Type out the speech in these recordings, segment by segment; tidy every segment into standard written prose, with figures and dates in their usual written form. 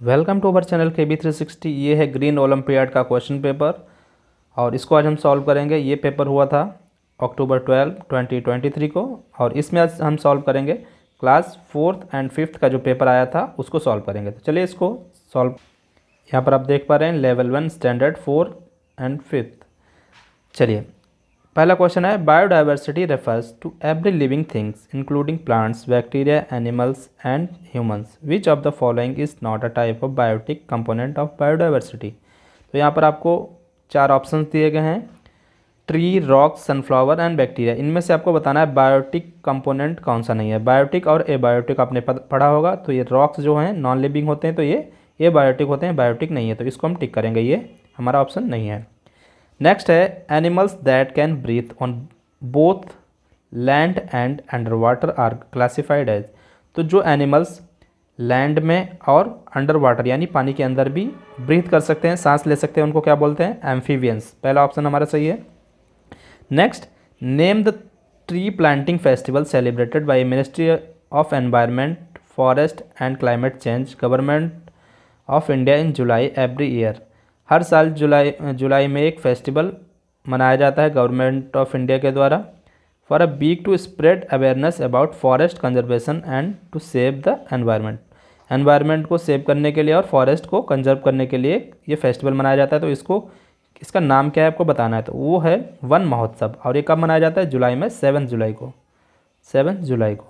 Welcome to our channel KB360। ये है green olympiad का क्वेश्चन पेपर और इसको आज हम सॉल्व करेंगे। ये पेपर हुआ था अक्टूबर 12, 2023 को और इसमें आज हम सॉल्व करेंगे क्लास 4th एंड 5th का जो पेपर आया था उसको सॉल्व करेंगे। तो चलिए इसको सॉल्व। यहाँ पर आप देख पा रहे हैं लेवल 1 स्टैंडर्ड 4 एंड 5th। चलिए पहला क्वेश्चन है, biodiversity refers to every living things including plants, bacteria, animals and humans. Which of the following is not a type of biotic component of biodiversity. तो यहाँ पर आपको 4 ऑप्शंस दिए गए हैं, tree, rocks, sunflower and bacteria. इनमें से आपको बताना है बायोटिक कंपोनेंट कौन सा नहीं है। बायोटिक और एबायोटिक आपने पढ़ा होगा। तो ये रॉक्स जो हैं नॉन लिविंग होते हैं, तो ये एबायोटिक होते हैं, बायोटिक नहीं है। तो इसको हम टिक करेंगे, ये हमारा ऑप्शन नहीं है। नेक्स्ट है, animals that can breathe on both land and under water are classified as. तो जो एनिमल्स लैंड में और अंडर वाटर यानी पानी के अंदर भी ब्रीथ कर सकते हैं, सांस ले सकते हैं, उनको क्या बोलते हैं? एम्फीबियंस। पहला ऑप्शन हमारा सही है। Next, name the tree planting festival celebrated by ministry of environment, forest and climate change, government of India in July every year. हर साल जुलाई में एक फेस्टिवल मनाया जाता है गवर्नमेंट ऑफ इंडिया के द्वारा for a week to spread awareness about forest conservation and to save the environment. Environment को सेव करने के लिए और फॉरेस्ट को कंजर्व करने के लिए ये फेस्टिवल मनाया जाता है। तो इसका नाम क्या है आपको बताना है। तो वो है वन महोत्सव। और ये कब मनाया जाता है? जुलाई में, 7 जुलाई को। 7 जुलाई को।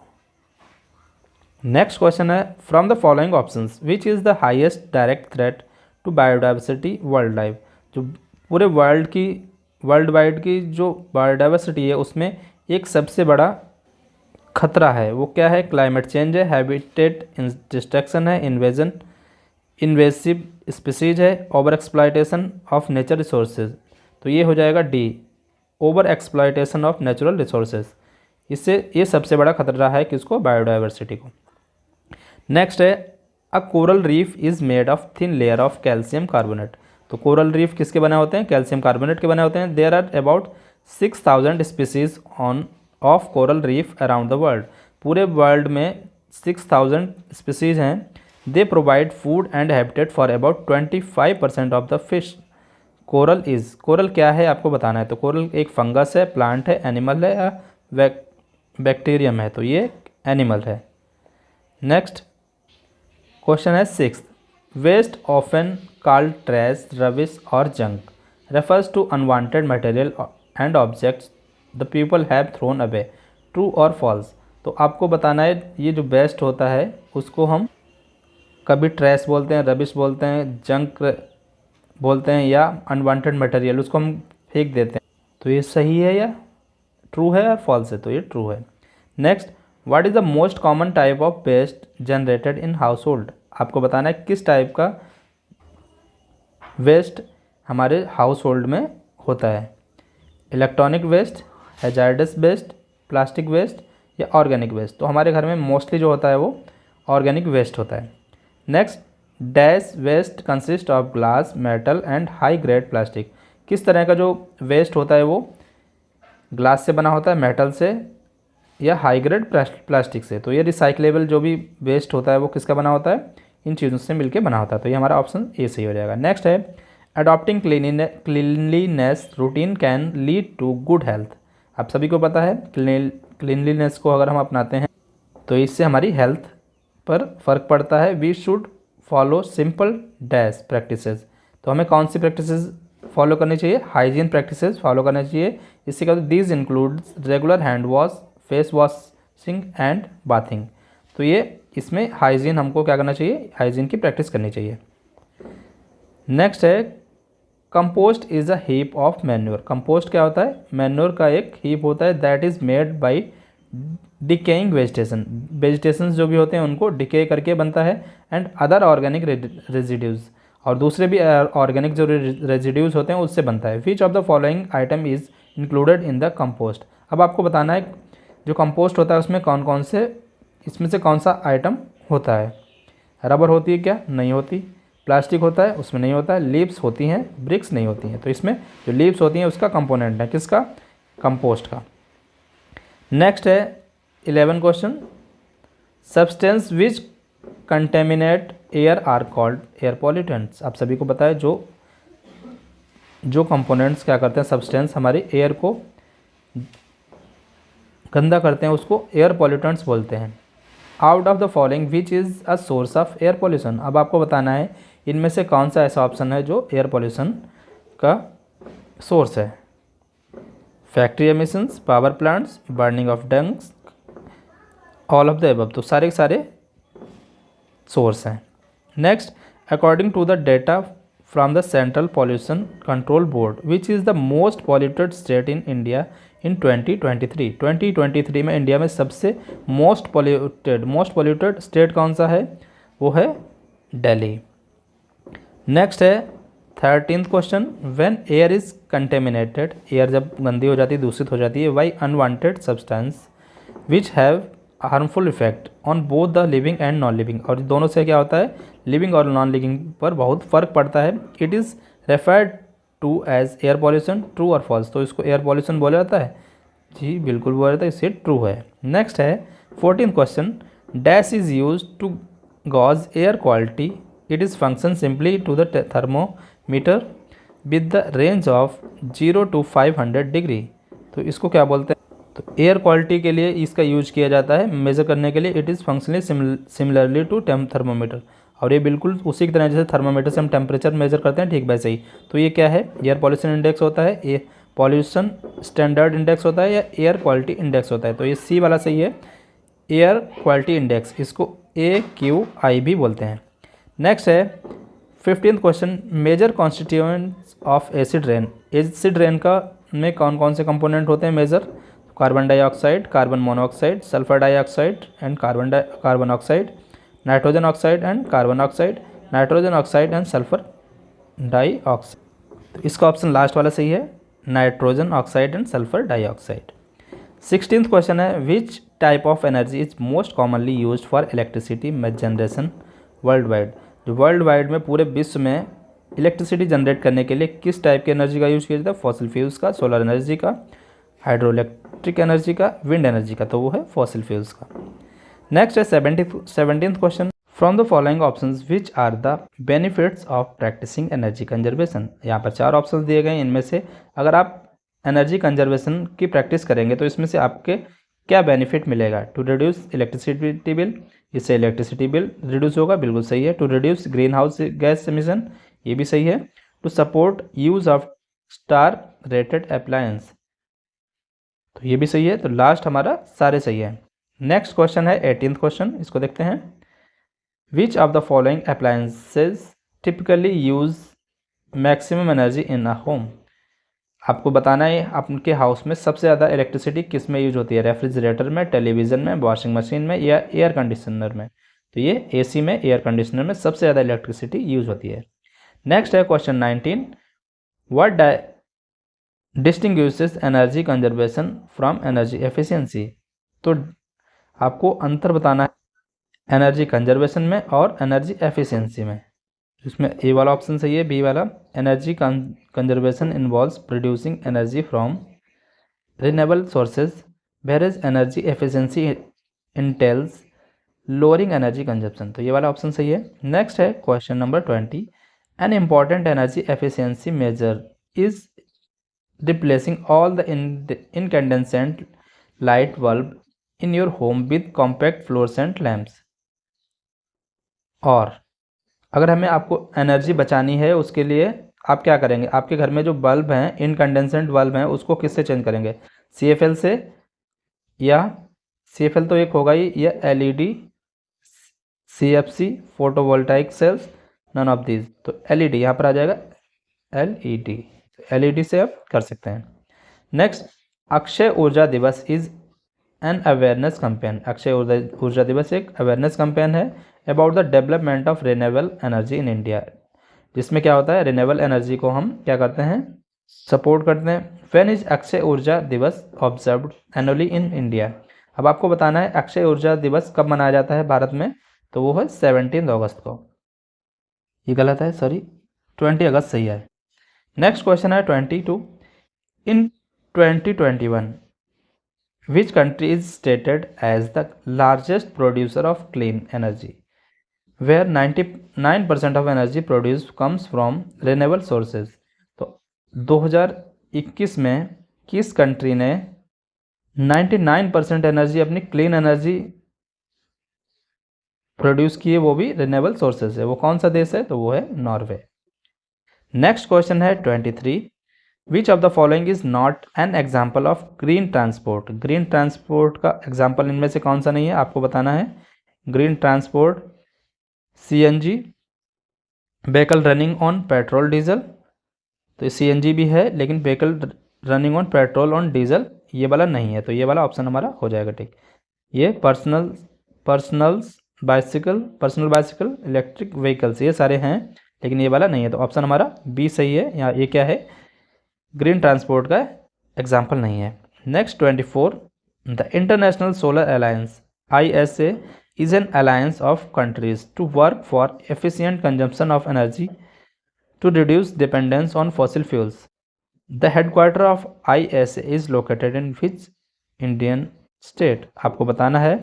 नेक्स्ट क्वेश्चन है, from the following options which is the highest direct threat to biodiversity world life. जो पूरे वर्ल्ड वाइड की जो बायोडाइवर्सिटी है उसमें एक सबसे बड़ा खतरा है, वो क्या है? क्लाइमेट चेंज है, हैबिटेट डिस्ट्रक्शन है, इन्वेसिव स्पीसीज है, over exploitation of nature resources. तो ये हो जाएगा D, over exploitation of natural resources. इससे ये सबसे बड़ा खतरा है किसको? बायोडाइवर्सिटी को। नेक्स्ट है, a coral reef is made of thin layer of calcium carbonate. तो कोरल रीफ किसके बने होते हैं? कैल्शियम कार्बोनेट के बने होते हैं। There are about 6000 species of coral reef around the world. पूरे वर्ल्ड में 6000 स्पीसीज हैं। They provide food and habitat for about 25% of the fish. Coral क्या है आपको बताना है। तो कोरल एक फंगस है, प्लांट है, एनिमल है या बैक्टीरियम है। तो ये एनिमल है। नेक्स्ट क्वेश्चन है 6th, waste often called trash, rubbish और junk refers to unwanted material and objects the people have thrown away. True और फॉल्स। तो आपको बताना है ये जो वेस्ट होता है उसको हम कभी ट्रैश बोलते हैं, रबिश बोलते हैं, जंक बोलते हैं या अनवांटेड मटेरियल उसको हम फेंक देते हैं। तो ये सही है या ट्रू है या फॉल्स है? तो ये ट्रू है। Next, what is the most common type of waste generated in household. आपको बताना है किस टाइप का वेस्ट हमारे हाउस होल्ड में होता है। Electronic waste, hazardous waste, plastic waste या ऑर्गेनिक वेस्ट। तो हमारे घर में मोस्टली जो होता है वो ऑर्गेनिक वेस्ट होता है। Next, dash waste consist of glass, metal and high grade plastic. किस तरह का जो वेस्ट होता है वो ग्लास से बना होता है, मेटल से या हाई ग्रेड प्लास्टिक से। तो ये रिसाइकलेबल जो भी वेस्ट होता है वो किसका बना होता है? इन चीज़ों से मिलके बना होता है। तो ये हमारा ऑप्शन ए सही हो जाएगा। नेक्स्ट है, adopting cleanliness routine can lead to good health. आप सभी को पता है क्लीनलीनेस को अगर हम अपनाते हैं तो इससे हमारी हेल्थ पर फ़र्क पड़ता है। We should follow simple dash practices. तो हमें कौन सी प्रैक्टिसेस फॉलो करनी चाहिए? हाइजीन प्रैक्टिसेस फॉलो करनी चाहिए। इससे क्या, these includes regular hand wash, face washing and bathing. तो ये इसमें हाइजीन हमको क्या करना चाहिए? हाइजीन की प्रैक्टिस करनी चाहिए। नेक्स्ट है, compost is a heap of manure. Compost क्या होता है? मैन्योर का एक हीप होता है that is made by decaying vegetation जो भी होते हैं उनको डिके करके बनता है एंड अदर ऑर्गेनिक रेजिड्यूज़, और दूसरे भी ऑर्गेनिक जो रेजिड्यूज़ होते हैं उससे बनता है। Which of the following item is included in the compost. अब आपको बताना है जो कंपोस्ट होता है उसमें इसमें से कौन सा आइटम होता है। रबर होती है क्या? नहीं होती। प्लास्टिक होता है? उसमें नहीं होता है। लीव्स होती हैं, ब्रिक्स नहीं होती हैं। तो इसमें जो लीव्स होती हैं उसका कंपोनेंट है किसका? कंपोस्ट का। नेक्स्ट है 11 question, substance which contaminate air are called air pollutants. आप सभी को पता है जो कंपोनेंट्स क्या करते हैं, सब्सटेंस हमारे एयर को गंदा करते हैं, उसको एयर पॉल्यूटेंट्स बोलते हैं। Out of the following which is a source of air pollution. अब आपको बताना है इनमें से कौन सा ऐसा ऑप्शन है जो एयर पॉल्यूशन का सोर्स है। Factory emissions, power plants, burning of dungs, all of the above. तो सारे के सारे सोर्स हैं। Next, according to the data from the central pollution control board which is the most polluted state in India in 2023 में India में सबसे most polluted state कौन सा है? वो है दिल्ली। नेक्स्ट है 13th question, when air is contaminated, air जब गंदी हो जाती है, दूषित हो जाती है, by unwanted substance which have harmful effect on both the living and non living. और दोनों से क्या होता है, लिविंग और नॉन लिविंग पर बहुत फ़र्क पड़ता है। It is referred to as air pollution, true और फॉल्स। तो इसको एयर पॉल्यूशन बोला जाता है? जी बिल्कुल बोला जाता है, इससे ट्रू है। नेक्स्ट है 14th question, dash is use to gauge air quality, it is function simply to the thermometer with the range of 0 to 500 degree. तो इसको क्या बोलते हैं? तो एयर क्वालिटी के लिए इसका यूज किया जाता है मेज़र करने के लिए। It is functionally similarly to thermometer. और ये बिल्कुल उसी की तरह जैसे थर्मोमीटर से हम टेम्परेचर मेजर करते हैं, ठीक वैसे ही। तो ये क्या है? एयर पॉल्यूशन इंडेक्स होता है, ये पॉल्यूशन स्टैंडर्ड इंडेक्स होता है, या एयर क्वालिटी इंडेक्स होता है। तो ये सी वाला सही है, एयर क्वालिटी इंडेक्स। इसको AQI भी बोलते हैं। नेक्स्ट है 15th question, major constituents of acid rain. Acid rain का में कौन कौन से कंपोनेंट होते हैं major? Carbon dioxide, carbon monoxide, sulphur dioxide and carbon oxide, nitrogen oxide and carbon oxide, nitrogen oxide and sulphur dioxide. तो इसका ऑप्शन लास्ट वाला सही है, nitrogen oxide and sulphur dioxide. 16th question है, which type of energy is most commonly used for electricity generation world wide. जो world wide में पूरे विश्व में इलेक्ट्रिसिटी जनरेट करने के लिए किस टाइप की एनर्जी का यूज किया जाता है? फॉसिल फ्यूल्स का, सोलर एनर्जी का, हाइड्रो इलेक्ट्रिक एनर्जी का, विंड एनर्जी का। तो वो है फॉसिल फ्यूल्स का। नेक्स्ट है 17th question, from the following options which are the benefits of practising energy conservation. यहाँ पर 4 ऑप्शंस दिए गए हैं। इनमें से अगर आप एनर्जी कंजर्वेशन की प्रैक्टिस करेंगे तो इसमें से आपके क्या बेनिफिट मिलेगा? टू रिड्यूस इलेक्ट्रिसिटी बिल, इससे इलेक्ट्रिसिटी बिल रिड्यूस होगा, बिल्कुल सही है। To reduce greenhouse gas emission, ये भी सही है। To support use of star rated appliance, तो ये भी सही है। तो लास्ट हमारा सारे सही है। नेक्स्ट क्वेश्चन है 18th क्वेश्चन, इसको देखते हैं। विच of the following appliances typically use maximum energy in a home. आपको बताना है आपके हाउस में सबसे ज़्यादा इलेक्ट्रिसिटी किस में यूज होती है? रेफ्रिजरेटर में, टेलीविज़न में, वॉशिंग मशीन में, या एयर कंडीशनर में। तो ये AC में, एयर कंडीशनर में सबसे ज़्यादा इलेक्ट्रिसिटी यूज होती है। नेक्स्ट है question 19, what distinguishes energy conservation from energy efficiency. तो आपको अंतर बताना है एनर्जी कंजर्वेशन में और एनर्जी एफिशिएंसी में। इसमें ए वाला ऑप्शन सही है, बी वाला। Energy conservation involves producing energy from renewable sources, whereas energy efficiency entails lowering energy consumption. तो ये वाला ऑप्शन सही है। नेक्स्ट है question number 20, an important energy efficiency measure is replacing all the incandescent light bulb in your home with compact fluorescent lamps। और अगर हमें आपको एनर्जी बचानी है उसके लिए आप क्या करेंगे? आपके घर में जो बल्ब हैं, इनकंडेंसेंट बल्ब हैं, उसको किससे चेंज करेंगे? CFL से, या CFL तो एक होगा ही, या LED, CFC, photovoltaic cells, none of these. तो LED यहाँ पर आ जाएगा, LED से आप कर सकते हैं। नेक्स्ट, अक्षय ऊर्जा दिवस is an awareness campaign. Akshay ऊर्जा दिवस एक अवेयरनेस कैंपेन है about the development of renewable energy in India, जिसमें क्या होता है, रिन्यूएबल एनर्जी को हम क्या करते हैं, सपोर्ट करते हैं। व्हेन इज अक्षय ऊर्जा दिवस ऑब्जर्व्ड एनुअली इन इंडिया। अब आपको बताना है अक्षय ऊर्जा दिवस कब मनाया जाता है भारत में, तो वो है 17 अगस्त को। ये गलत है, सॉरी, 20 अगस्त सही है। नेक्स्ट क्वेश्चन है 22, in 2021 which country is stated as the largest producer of clean energy. Where 99% of energy produce comes from renewable sources. तो 2021 में किस कंट्री ने 99% एनर्जी अपनी क्लीन एनर्जी प्रोड्यूस की है, वो भी रिन्यूएबल सोर्सेज है? वो कौन सा देश है? तो वो है नॉर्वे। नेक्स्ट क्वेश्चन है 23, विच of the following is not an example of green transport. Green transport का एग्जाम्पल इनमें से कौन सा नहीं है, आपको बताना है। Green transport, CNG, vehicle running on petrol diesel. तो CNG भी है लेकिन vehicle running on petrol on diesel ये वाला नहीं है, तो ये वाला ऑप्शन हमारा हो जाएगा ठीक। ये पर्सनल बाइसिकल, इलेक्ट्रिक व्हीकल्स ये सारे हैं, लेकिन ये वाला नहीं है, तो ऑप्शन हमारा बी सही है। यहाँ ये क्या है, ग्रीन ट्रांसपोर्ट का एग्जाम्पल नहीं है। Next 24, the international solar alliance ISA is an alliance of countries to work for efficient consumption of energy to reduce dependence on fossil fuels. The headquarter of ISA is located in which Indian state? आपको बताना है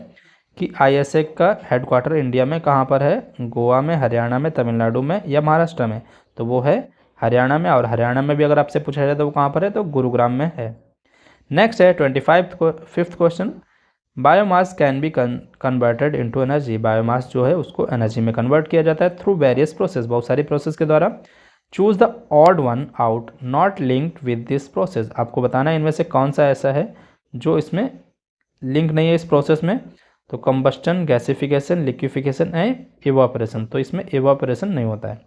कि ISA का headquarter India में कहाँ पर है, गोवा में, हरियाणा में, तमिलनाडु में या महाराष्ट्र में? तो वो है हरियाणा में, और हरियाणा में भी अगर आपसे पूछा जाए तो वो कहाँ पर है, तो गुरुग्राम में है। नेक्स्ट है 5th question, biomass can be converted into energy. Biomass जो है उसको एनर्जी में कन्वर्ट किया जाता है थ्रू वेरियस प्रोसेस, बहुत सारी प्रोसेस के द्वारा। Choose the odd one out not linked with this process. आपको बताना है इनमें से कौन सा ऐसा है जो इसमें लिंक नहीं है इस प्रोसेस में। तो combustion, gasification, liquefaction and evaporation, तो इसमें इवापोरेशन नहीं होता है।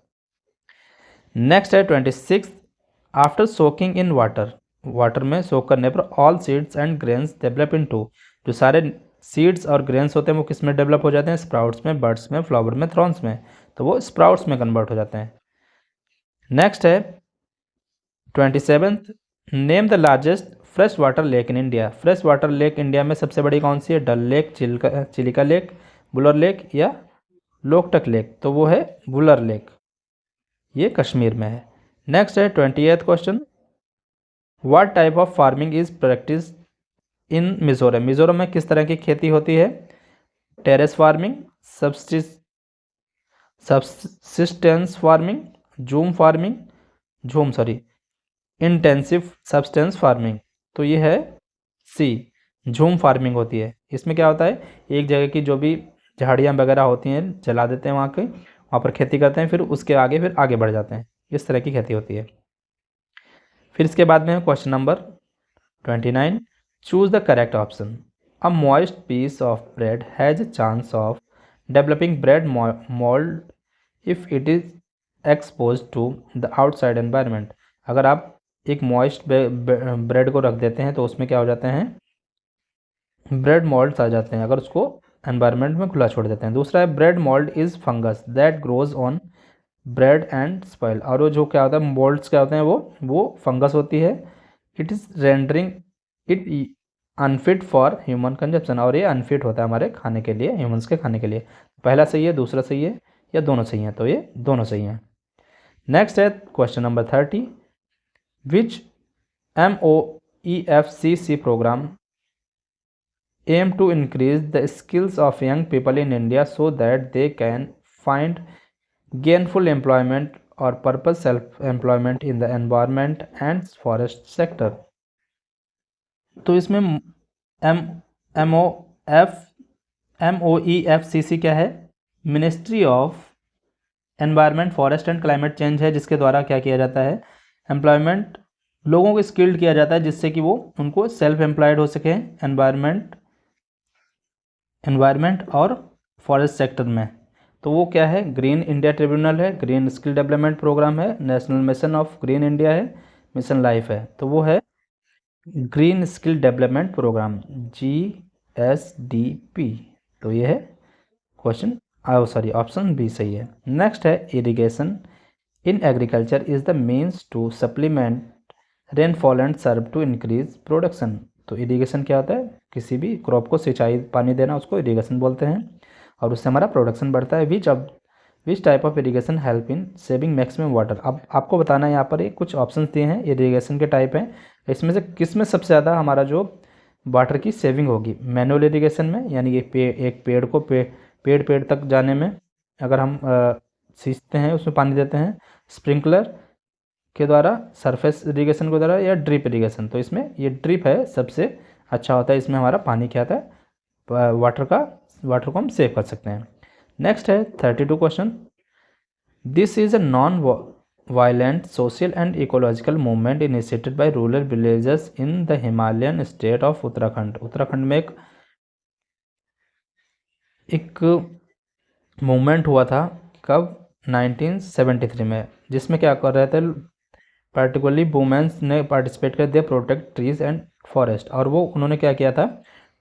नेक्स्ट है 26, after soaking in water, water में सोक करने पर all seeds and grains develop into, जो सारे सीड्स और ग्रेन्स होते हैं वो किस में डेवलप हो जाते हैं, स्प्राउट्स में, बर्ड्स में, फ्लावर में, थ्रॉन्स में, तो वो स्प्राउट्स में कन्वर्ट हो जाते हैं। नेक्स्ट है 27th, name the largest fresh water lake in India. Fresh water lake India में सबसे बड़ी कौन सी है, Dal lake, Chilika lake, Wular lake या लोकटक लेक? तो वो है बुलर लेक, ये कश्मीर में है। नेक्स्ट है 28th question, what type of farming is practice in Mizoram. Mizoram में किस तरह की खेती होती है, terrace farming, subsistence farming, intensive substance farming. तो ये है सी, झूम फार्मिंग होती है। इसमें क्या होता है, एक जगह की जो भी झाड़ियाँ वगैरह होती हैं जला देते हैं वहाँ पर खेती करते हैं, फिर उसके आगे बढ़ जाते हैं, इस तरह की खेती होती है। फिर इसके बाद में question number 29, choose the correct option. A moist piece of bread has a chance of developing bread mould if it is expose to the outside environment. अगर आप एक मॉइस्ट ब्रेड को रख देते हैं तो उसमें क्या हो जाते हैं, ब्रेड मोल्ड्स आ जाते हैं, अगर उसको एनवायरनमेंट में खुला छोड़ देते हैं। दूसरा है bread mould is fungus that grows on bread and spoil. और वो जो क्या होता है, मोल्ड्स क्या होते हैं, वो फंगस होती है। It is rendering it unfit for human consumption, और ये अनफिट होता है हमारे खाने के लिए, ह्यूमंस के खाने के लिए। पहला सही है, दूसरा सही है, या दोनों सही हैं? तो ये दोनों सही हैं। नेक्स्ट है question number 30, which MOEFCC programme aim to increase the skills of young people in India so that they can find gainful employment or purpose self-employment in the environment and forest sector। तो इसमें MOEFCC क्या है, ministry of environment, forest and climate change है, जिसके द्वारा क्या किया जाता है, एम्प्लॉयमेंट लोगों को स्किल्ड किया जाता है जिससे कि वो उनको सेल्फ एम्प्लॉयड हो सके एनवायरनमेंट और फॉरेस्ट सेक्टर में। तो वो क्या है, ग्रीन इंडिया ट्रिब्यूनल है, ग्रीन स्किल डेवलपमेंट प्रोग्राम है, national mission of green India है, मिशन लाइफ है। तो वो है green skill development programme, GSDP। तो ये है क्वेश्चन ऑप्शन बी सही है। नेक्स्ट है irrigation in agriculture is the means to supplement rainfall and serve to increase production. तो इरिगेशन क्या होता है, किसी भी क्रॉप को सिंचाई पानी देना, उसको इरिगेशन बोलते हैं, और उससे हमारा प्रोडक्शन बढ़ता है। Which type of irrigation help in saving maximum water. अब आपको बताना है, यहाँ पर कुछ ऑप्शंस दिए हैं, इरिगेशन के टाइप हैं, इसमें से किस में सबसे ज़्यादा हमारा जो वाटर की सेविंग होगी। मैनुअल इरिगेशन में, यानी कि एक पेड़ को पेड़ तक जाने में, अगर हम सींचते हैं, उसमें पानी देते हैं स्प्रिंकलर के द्वारा, सरफेस इरीगेशन के द्वारा, या ड्रिप इरीगेशन, तो इसमें ये ड्रिप है सबसे अच्छा होता है। इसमें हमारा पानी क्या आता है, वाटर को हम सेव कर सकते हैं। नेक्स्ट है 32 question. This is a non violent social and ecological movement initiated by rural villages in the Himalayan state of Uttarakhand. Uttarakhand में एक मूवमेंट हुआ था, कब, 1973 में, जिसमें क्या कर रहे थे, पर्टिकुलरली वुमेन्स ने पार्टिसिपेट कर, they protect trees and forest, और वो उन्होंने क्या किया था,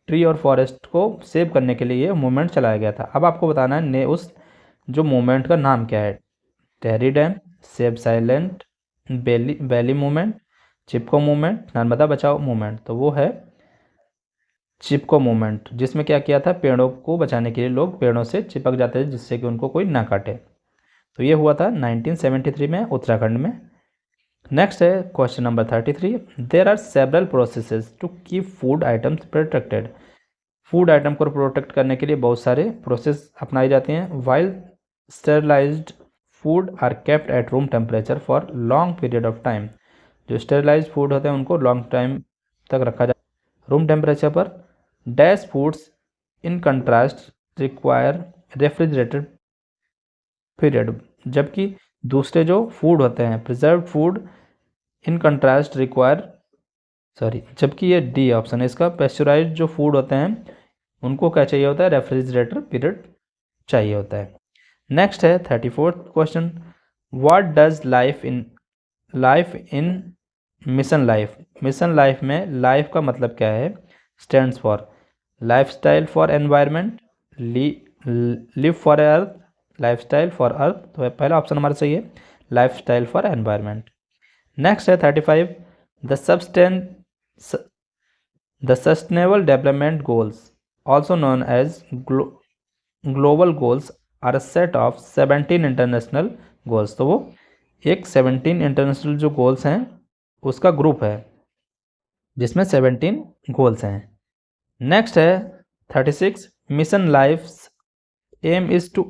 ट्री और फॉरेस्ट को सेव करने के लिए ये मूवमेंट चलाया गया था। अब आपको बताना है ने उस जो मूवमेंट का नाम क्या है, Tehri dam, save silent valley movement, Chipko movement, Narmada Bachao movement. तो वो है चिपको मूवमेंट, जिसमें क्या किया था, पेड़ों को बचाने के लिए लोग पेड़ों से चिपक जाते थे जिससे कि उनको कोई ना काटे। तो ये हुआ था 1973 में उत्तराखंड में। नेक्स्ट है question number 33। There are several processes to keep food items protected. Food item को प्रोटेक्ट करने के लिए बहुत सारे प्रोसेस अपनाई जाती हैं। While sterilised food are kept at room temperature for long period of time. जो स्टेरलाइज्ड फूड होते हैं उनको लॉन्ग टाइम तक रखा जाता है रूम टेम्परेचर पर। Dash foods in contrast require refrigerated period, जबकि दूसरे जो फूड होते हैं preserve food in contrast require जबकि ये डी ऑप्शन है इसका, पेस्चराइज्ड जो फूड होते हैं उनको क्या चाहिए होता है, रेफ्रिजरेटर पीरियड चाहिए होता है। नेक्स्ट है 34th question. What does life in mission life. Mission life में लाइफ का मतलब क्या है, stands for lifestyle for environment, live for earth, lifestyle for earth. तो पहला ऑप्शन हमारा सही है, लाइफस्टाइल फॉर एनवायरनमेंट। नेक्स्ट है 35। The sustainable development goals also known as global goals are a set of 17 international goals. तो वो एक 17 international जो गोल्स हैं उसका ग्रुप है जिसमें 17 गोल्स हैं। नेक्स्ट है 36। Mission life's aim is to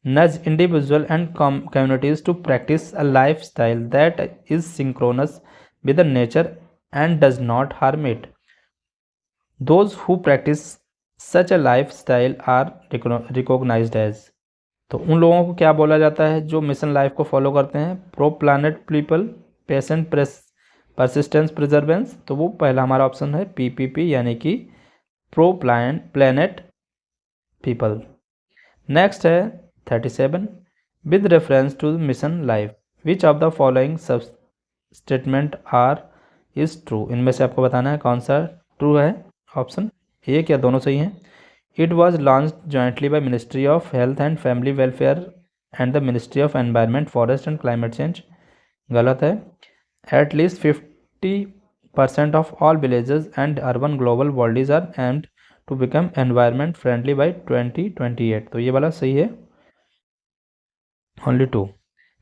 nudge individual and communities to practice a lifestyle that is synchronous with the nature and does not harm it. Those who practice such a lifestyle are recognized as। तो उन लोगों को क्या बोला जाता है जो mission life को फॉलो करते हैं, pro planet people, patient persistence प्रिजर्वेंस। तो वो पहला हमारा ऑप्शन है PPP, यानी कि प्रो प्लानट पीपल। नेक्स्ट है 37। With reference to mission life which of the following sub statement are is true. इनमें से आपको बताना है कौन सा ट्रू है। ऑप्शन ए क्या दोनों सही हैं। It was launch jointly by ministry of health and family welfare and the ministry of environment forest and climate change, गलत है। At least 50% of all villages and urban global bodies are aimed to become environment friendly by 2028, तो ये वाला सही है, only 2।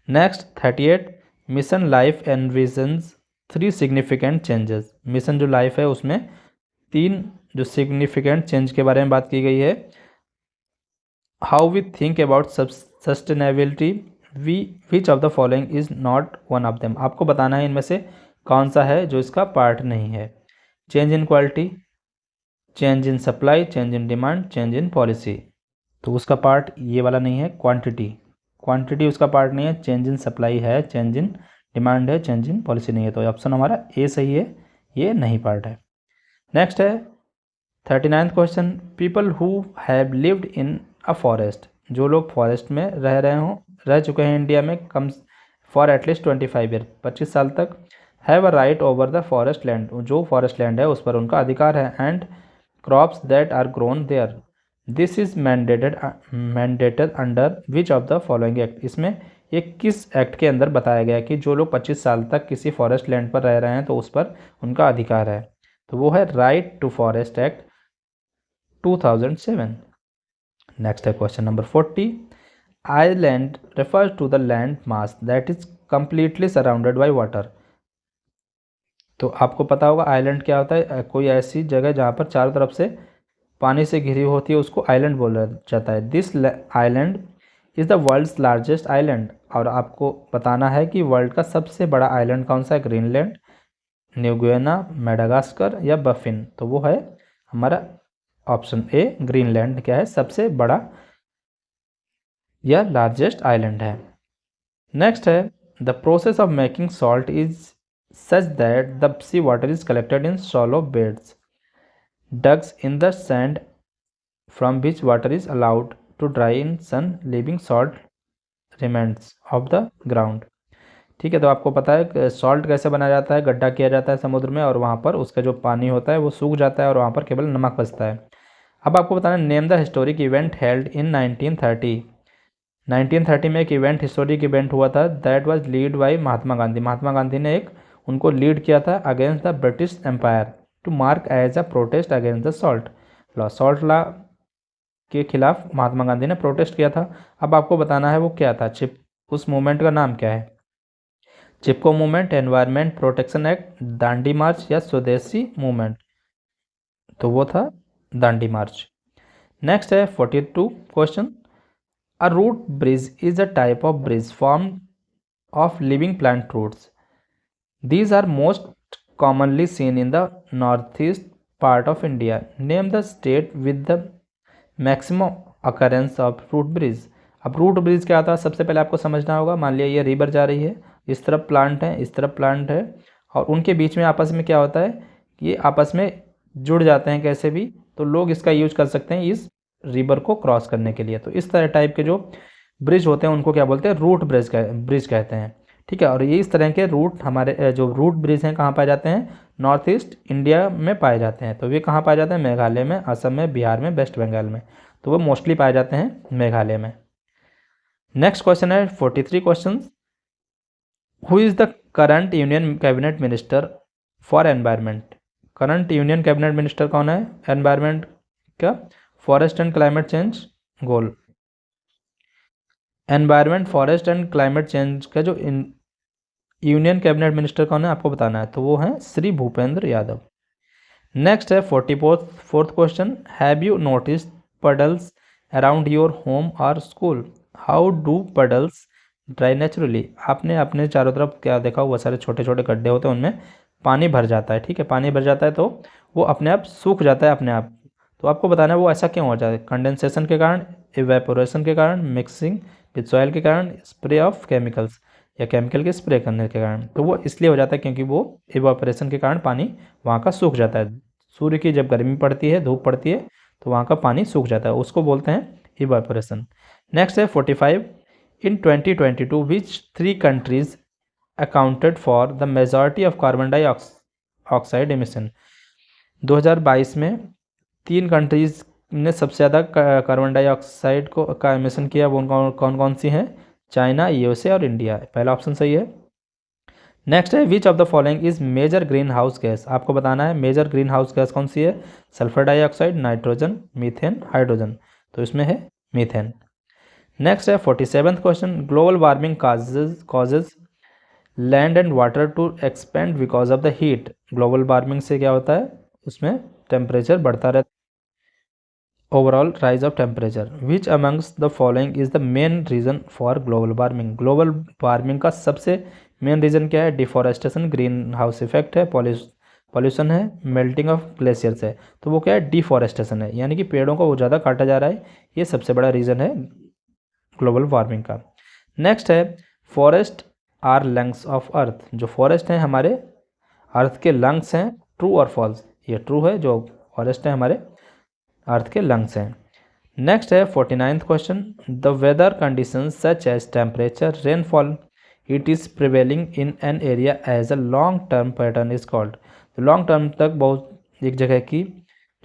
Next 38। Mission life envisions 3 significant changes. Mission जो life है उसमें 3 जो सिग्निफिकेंट चेंज के बारे में बात की गई है। How we think about sustainability, which of the following is not one of them. आपको बताना है इनमें से कौन सा है जो इसका पार्ट नहीं है। Change in quality, change in supply, change in demand, change in policy. तो उसका पार्ट ये वाला नहीं है, क्वांटिटी उसका पार्ट नहीं है। चेंज इन सप्लाई है, चेंज इन डिमांड है, चेंज इन पॉलिसी नहीं है। तो ऑप्शन हमारा ए सही है, ये नहीं पार्ट है। नेक्स्ट है 39th question. People who have lived in a forest, जो लोग फॉरेस्ट में रह चुके हैं इंडिया में कम फॉर एटलीस्ट 25 ईयर, 25 साल तक, have a right over the forest land, जो फॉरेस्ट लैंड है उस पर उनका अधिकार है, and crops that are grown there. This is mandated under which of the following act. इसमें ये किस एक्ट के अंदर बताया गया कि जो लोग 25 साल तक किसी फॉरेस्ट लैंड पर रह रहे हैं तो उस पर उनका अधिकार है। तो वो है right to forest act 2007। Next है question number 40। Island refers to the land mass that is completely surrounded by water. तो आपको पता होगा आइलैंड क्या होता है, कोई ऐसी जगह जहाँ पर चारों तरफ से पानी से घिरी होती है उसको आइलैंड बोला जाता है। This island is the world's largest island, और आपको बताना है कि वर्ल्ड का सबसे बड़ा आइलैंड कौन सा है, ग्रीनलैंड, न्यू गियाना, मेडागास्कर या बफिन। तो वो है हमारा ऑप्शन ए, ग्रीनलैंड क्या है, सबसे बड़ा या लार्जेस्ट आइलैंड है। नेक्स्ट है the process of making salt is such that the sea water is collected in shallow beds dugs in the sand from which water is allowed to dry in sun living salt remnants of the ground. ठीक है, तो आपको पता है salt कैसे बनाया जाता है, गड्ढा किया जाता है समुद्र में और वहाँ पर उसका जो पानी होता है वो सूख जाता है और वहाँ पर केवल नमक बचता है। अब आपको बताना है name the historic event held in 1930। 1930 में एक इवेंट, हिस्टोरिक इवेंट हुआ था, that was lead by Mahatma Gandhi. Mahatma Gandhi ने एक उनको लीड किया था against the British empire to mark as a protest against the salt law. Salt law के खिलाफ महात्मा गांधी ने प्रोटेस्ट किया था। अब आपको बताना है वो क्या था, चिप उस मूवमेंट का नाम क्या है, Chipko movement, environment protection act, Dandi march या स्वदेशी मूवमेंट। तो वो था दांडी मार्च। नेक्स्ट है 42 question, a root bridge is a type of bridge form of living plant roots. These are most commonly seen in the north east part of India. Name the state with the maximum occurrence of root bridge. अब root bridge क्या था, सबसे पहले आपको समझना होगा, मान लिया ये रिवर जा रही है, इस तरफ प्लांट है, इस तरफ प्लांट है, और उनके बीच में आपस में क्या होता है कि ये आपस में जुड़ जाते हैं कैसे भी, तो लोग इसका यूज कर सकते हैं इस रिवर को क्रॉस करने के लिए। तो इस तरह टाइप के जो ब्रिज होते हैं उनको क्या बोलते हैं, रूट ब्रिज कहते हैं। ठीक है, और ये इस तरह के रूट हमारे जो रूट ब्रिज हैं कहाँ पाए जाते हैं, नॉर्थ ईस्ट इंडिया में पाए जाते हैं। तो ये कहाँ पाए जाते हैं, मेघालय में, असम में, बिहार में, वेस्ट बंगाल में। तो वो मोस्टली पाए जाते हैं मेघालय में। नेक्स्ट क्वेश्चन है 43 question, who is the current union cabinet minister for environment. Current union cabinet minister कौन है एनवायरनमेंट का, forest and climate change goal. Environment, forest and climate change का जो यूनियन कैबिनेट मिनिस्टर कौन है आपको बताना है, तो वो है श्री भूपेंद्र यादव। नेक्स्ट है 44th question, have you notice puddles around your home और school, how do puddles dry naturally. आपने अपने चारों तरफ क्या देखा, वो सारे छोटे छोटे गड्ढे होते हैं, उनमें पानी भर जाता है। ठीक है, पानी भर जाता है तो वो अपने आप सूख जाता है अपने आप। तो आपको बताना है वो ऐसा क्यों हो जाता है, कंडेंसेशन के कारण, इवेपोरेशन के कारण, मिक्सिंग विद सॉइल के कारण, स्प्रे ऑफ केमिकल्स या केमिकल के स्प्रे करने के कारण। तो वो इसलिए हो जाता है क्योंकि वो इवेपोरेशन के कारण पानी वहाँ का सूख जाता है। सूर्य की जब गर्मी पड़ती है, धूप पड़ती है, तो वहाँ का पानी सूख जाता है, उसको बोलते हैं इवेपोरेशन। नेक्स्ट है 45, इन 2022 विच 3 countries accounted for the majority of carbon dioxide emission. 2022 में 3 कंट्रीज़ ने सबसे ज़्यादा कार्बन डाइऑक्साइड का एमिशन किया, वो कौन कौन सी हैं, चाइना, यूएसए और इंडिया। पहला ऑप्शन सही है। नेक्स्ट है which of the following is major greenhouse gas. आपको बताना है मेजर ग्रीन हाउस गैस कौन सी है, sulphur dioxide, nitrogen, methane, hydrogen. तो इसमें है मीथेन। नेक्स्ट है 47th question, global warming causes land and water to expand because of the heat. Global warming से क्या होता है, उसमें टेम्परेचर बढ़ता रहता है, overall rise of temperature. Which amongst the following is the main reason for global warming. Global warming का सबसे मेन रीज़न क्या है, डिफॉरेस्टेशन, ग्रीन हाउस इफेक्ट है, पॉल्यूशन है, मेल्टिंग ऑफ ग्लेशियर्स है। तो वो क्या है, डिफॉरेस्टेशन है, यानी कि पेड़ों को वो ज़्यादा काटा जा रहा है, ये सबसे बड़ा रीज़न है ग्लोबल वार्मिंग का। नेक्स्ट है forest are lungs of earth. जो फॉरेस्ट हैं हमारे अर्थ के लंग्स हैं, ट्रू और फॉल्स। ये ट्रू है, जो फॉरेस्ट हैं हमारे अर्थ के लंग्स हैं। नेक्स्ट है 49th question, the weather condition such as temperature, rainfall, it is prevailing in an area as a long term pattern is called. तो लॉन्ग टर्म तक बहुत एक जगह की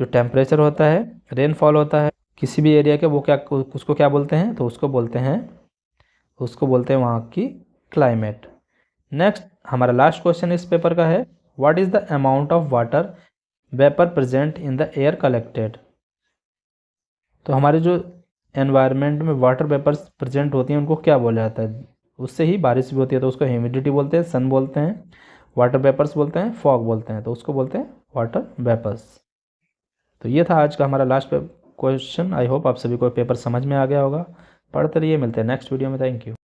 जो टेम्परेचर होता है, रेनफॉल होता है किसी भी एरिया के, वो क्या उसको क्या बोलते हैं, तो उसको बोलते हैं वहाँ की क्लाइमेट। नेक्स्ट हमारा लास्ट क्वेश्चन इस पेपर का है, what is the amount of water vapour present in the air collected. तो हमारे जो एनवायरनमेंट में वाटर वेपर्स प्रेजेंट होती हैं उनको क्या बोला जाता है, उससे ही बारिश भी होती है, तो उसको ह्यूमिडिटी बोलते हैं, सन बोलते हैं, वाटर वेपर्स बोलते हैं, फॉग बोलते हैं, तो उसको बोलते हैं वाटर वेपर्स। तो ये था आज का हमारा लास्ट क्वेश्चन। आई होप आप सभी को पेपर समझ में आ गया होगा। पढ़ते रहिए। मिलते हैं नेक्स्ट वीडियो में। Thank you.